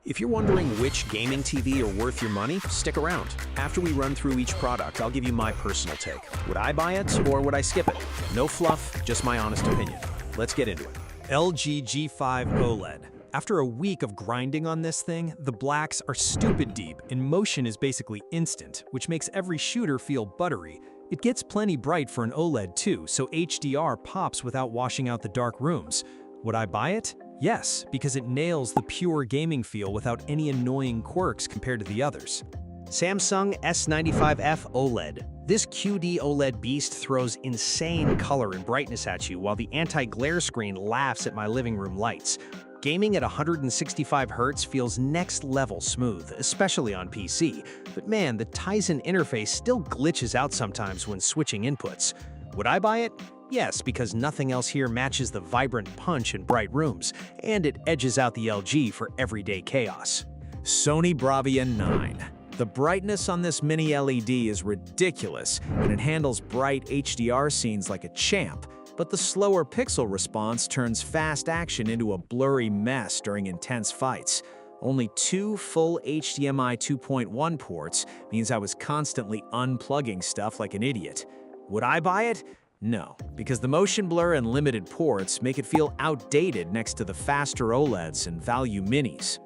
If you're wondering which gaming TV are worth your money, stick around. After we run through each product, I'll give you my personal take. Would I buy it or would I skip it? No fluff, just my honest opinion. Let's get into it. LG G5 OLED. After a week of grinding on this thing, the blacks are stupid deep and motion is basically instant, which makes every shooter feel buttery. It gets plenty bright for an OLED too, so HDR pops without washing out the dark rooms. Would I buy it? Yes, because it nails the pure gaming feel without any annoying quirks compared to the others. Samsung S95F OLED. This QD OLED beast throws insane color and brightness at you while the anti-glare screen laughs at my living room lights. Gaming at 165 Hz feels next level smooth, especially on PC. But man, the Tizen interface still glitches out sometimes when switching inputs. Would I buy it? Yes, because nothing else here matches the vibrant punch in bright rooms, and it edges out the LG for everyday chaos. Sony Bravia 9. The brightness on this mini LED is ridiculous, and it handles bright HDR scenes like a champ, but the slower pixel response turns fast action into a blurry mess during intense fights. Only 2 full HDMI 2.1 ports means I was constantly unplugging stuff like an idiot. Would I buy it? No, because the motion blur and limited ports make it feel outdated next to the faster OLEDs and value minis.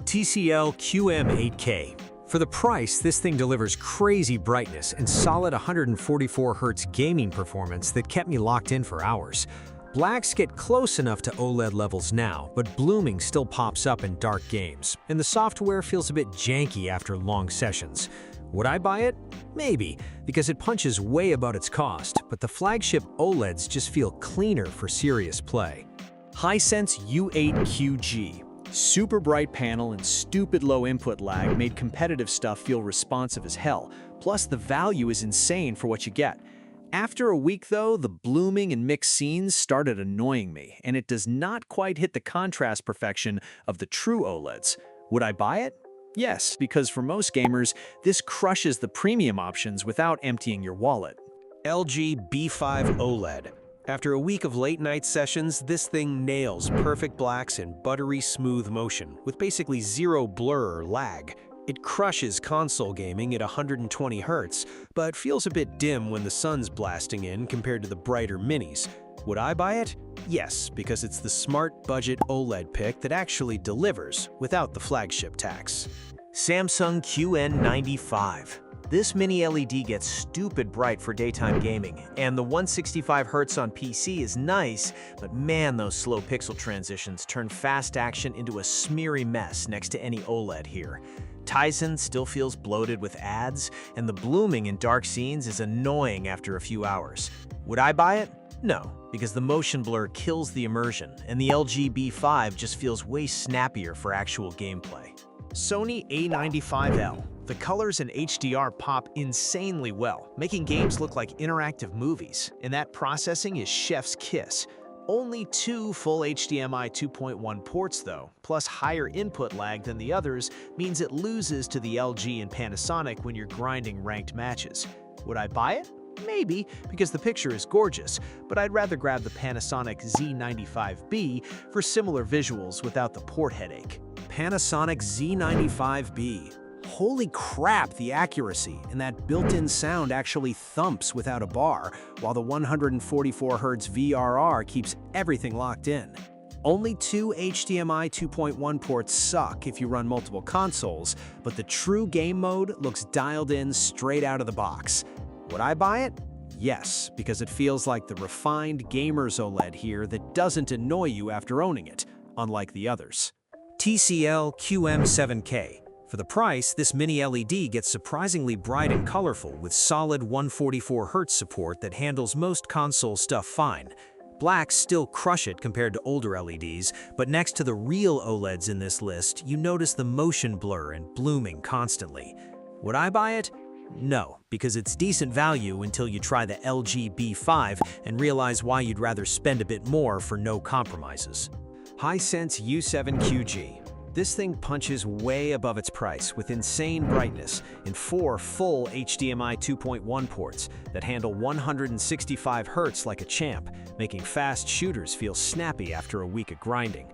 TCL QM8K. For the price, this thing delivers crazy brightness and solid 144 Hz gaming performance that kept me locked in for hours. Blacks get close enough to OLED levels now, but blooming still pops up in dark games, and the software feels a bit janky after long sessions. Would I buy it? Maybe, because it punches way above its cost, but the flagship OLEDs just feel cleaner for serious play. Hisense U7QG. Super bright panel and stupid low input lag made competitive stuff feel responsive as hell, plus the value is insane for what you get. After a week though, the blooming and mixed scenes started annoying me, and it does not quite hit the contrast perfection of the true OLEDs. Would I buy it? Yes, because for most gamers, this crushes the premium options without emptying your wallet. LG B5 OLED. After a week of late-night sessions, this thing nails perfect blacks and buttery smooth motion, with basically zero blur or lag. It crushes console gaming at 120 Hz, but feels a bit dim when the sun's blasting in compared to the brighter minis. Would I buy it? Yes, because it's the smart budget OLED pick that actually delivers without the flagship tax. Samsung QN95. This mini LED gets stupid bright for daytime gaming, and the 165 Hz on PC is nice, but man, those slow pixel transitions turn fast action into a smeary mess next to any OLED here. Tizen still feels bloated with ads, and the blooming in dark scenes is annoying after a few hours. Would I buy it? No, because the motion blur kills the immersion, and the LG B5 just feels way snappier for actual gameplay. Sony A95L. The colors and HDR pop insanely well, making games look like interactive movies, and that processing is chef's kiss. Only 2 full HDMI 2.1 ports though, plus higher input lag than the others, means it loses to the LG and Panasonic when you're grinding ranked matches. Would I buy it? Maybe, because the picture is gorgeous, but I'd rather grab the Panasonic Z95B for similar visuals without the port headache. Panasonic Z95B. Holy crap, the accuracy, and that built-in sound actually thumps without a bar, while the 144 Hz VRR keeps everything locked in. Only 2 HDMI 2.1 ports suck if you run multiple consoles, but the true game mode looks dialed in straight out of the box. Would I buy it? Yes, because it feels like the refined gamer's OLED here that doesn't annoy you after owning it, unlike the others. TCL QM7K. For the price, this mini LED gets surprisingly bright and colorful with solid 144 Hz support that handles most console stuff fine. Blacks still crush it compared to older LEDs, but next to the real OLEDs in this list, you notice the motion blur and blooming constantly. Would I buy it? No, because it's decent value until you try the LG B5 and realize why you'd rather spend a bit more for no compromises. Hisense U7QG. This thing punches way above its price with insane brightness in 4 full HDMI 2.1 ports that handle 165 Hz like a champ, making fast shooters feel snappy after a week of grinding.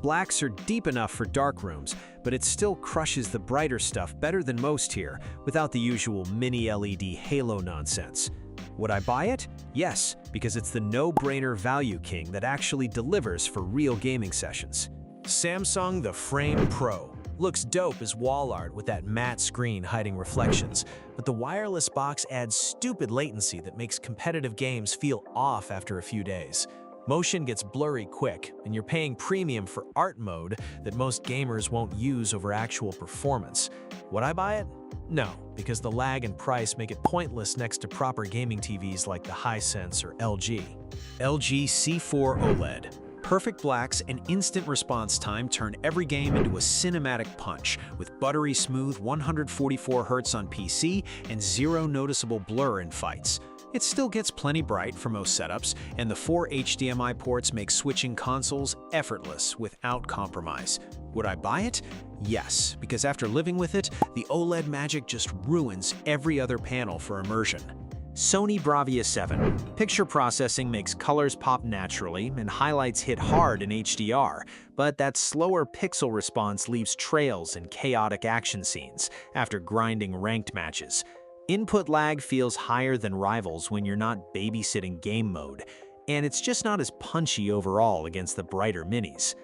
blacks are deep enough for dark rooms, but it still crushes the brighter stuff better than most here, without the usual mini LED halo nonsense. Would I buy it? Yes, because it's the no-brainer value king that actually delivers for real gaming sessions. Samsung The Frame Pro. Looks dope as wall art with that matte screen hiding reflections, but the wireless box adds stupid latency that makes competitive games feel off after a few days. Motion gets blurry quick, and you're paying premium for art mode that most gamers won't use over actual performance. Would I buy it? No, because the lag and price make it pointless next to proper gaming TVs like the Hisense or LG. LG C4 OLED. Perfect blacks and instant response time turn every game into a cinematic punch, with buttery smooth 144Hz on PC and zero noticeable blur in fights. It still gets plenty bright for most setups, and the 4 HDMI ports make switching consoles effortless without compromise. Would I buy it? Yes, because after living with it, the OLED magic just ruins every other panel for immersion. Sony Bravia 7. Picture processing makes colors pop naturally and highlights hit hard in HDR, but that slower pixel response leaves trails in chaotic action scenes after grinding ranked matches. Input lag feels higher than rivals when you're not babysitting game mode, and it's just not as punchy overall against the brighter minis.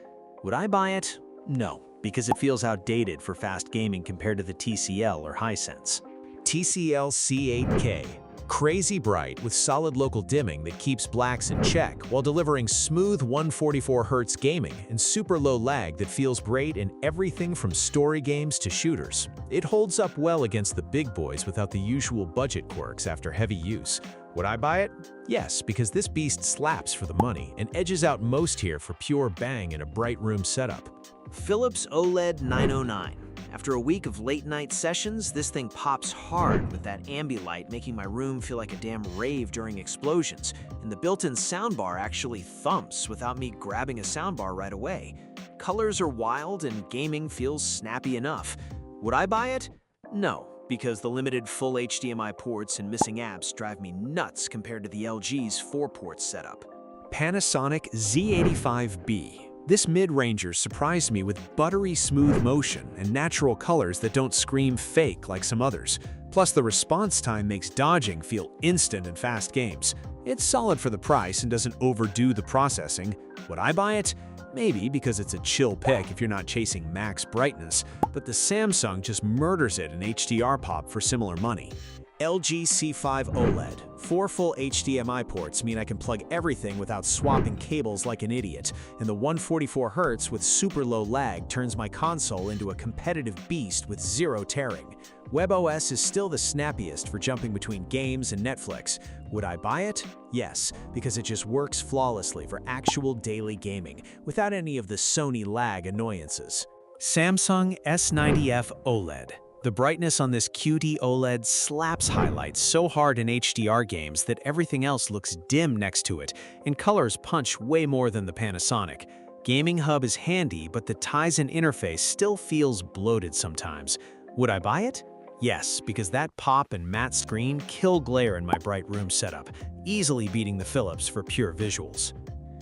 Would I buy it? No, because it feels outdated for fast gaming compared to the TCL or Hisense. TCL C8K. Crazy bright with solid local dimming that keeps blacks in check while delivering smooth 144Hz gaming and super low lag that feels great in everything from story games to shooters. It holds up well against the big boys without the usual budget quirks after heavy use. Would I buy it? Yes, because this beast slaps for the money and edges out most here for pure bang in a bright room setup. Philips OLED 909. After a week of late-night sessions, this thing pops hard with that ambilight, making my room feel like a damn rave during explosions, and the built-in soundbar actually thumps without me grabbing a soundbar right away. Colors are wild and gaming feels snappy enough. Would I buy it? No, because the limited full HDMI ports and missing apps drive me nuts compared to the LG's 4-port setup. Panasonic Z85B. This mid-ranger surprised me with buttery smooth motion and natural colors that don't scream fake like some others. Plus, the response time makes dodging feel instant in fast games. It's solid for the price and doesn't overdo the processing. Would I buy it? Maybe, because it's a chill pick if you're not chasing max brightness, but the Samsung just murders it in HDR pop for similar money. LG C5 OLED. 4 full HDMI ports mean I can plug everything without swapping cables like an idiot, and the 144Hz with super low lag turns my console into a competitive beast with zero tearing. WebOS is still the snappiest for jumping between games and Netflix. Would I buy it? Yes, because it just works flawlessly for actual daily gaming, without any of the Sony lag annoyances. Samsung S90F OLED. The brightness on this QD OLED slaps highlights so hard in HDR games that everything else looks dim next to it, and colors punch way more than the Panasonic. Gaming Hub is handy, but the Tizen interface still feels bloated sometimes. Would I buy it? Yes, because that pop and matte screen kill glare in my bright room setup, easily beating the Philips for pure visuals.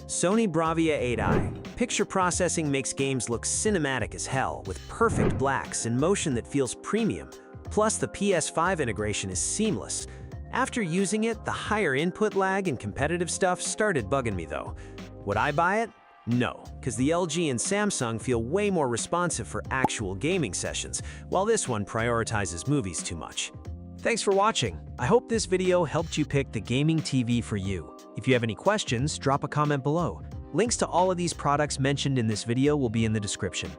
Sony Bravia 8i. Picture processing makes games look cinematic as hell, with perfect blacks and motion that feels premium. Plus, the PS5 integration is seamless. After using it, the higher input lag and competitive stuff started bugging me though. Would I buy it? No, because the LG and Samsung feel way more responsive for actual gaming sessions, while this one prioritizes movies too much. Thanks for watching. I hope this video helped you pick the gaming TV for you. If you have any questions, drop a comment below. Links to all of these products mentioned in this video will be in the description.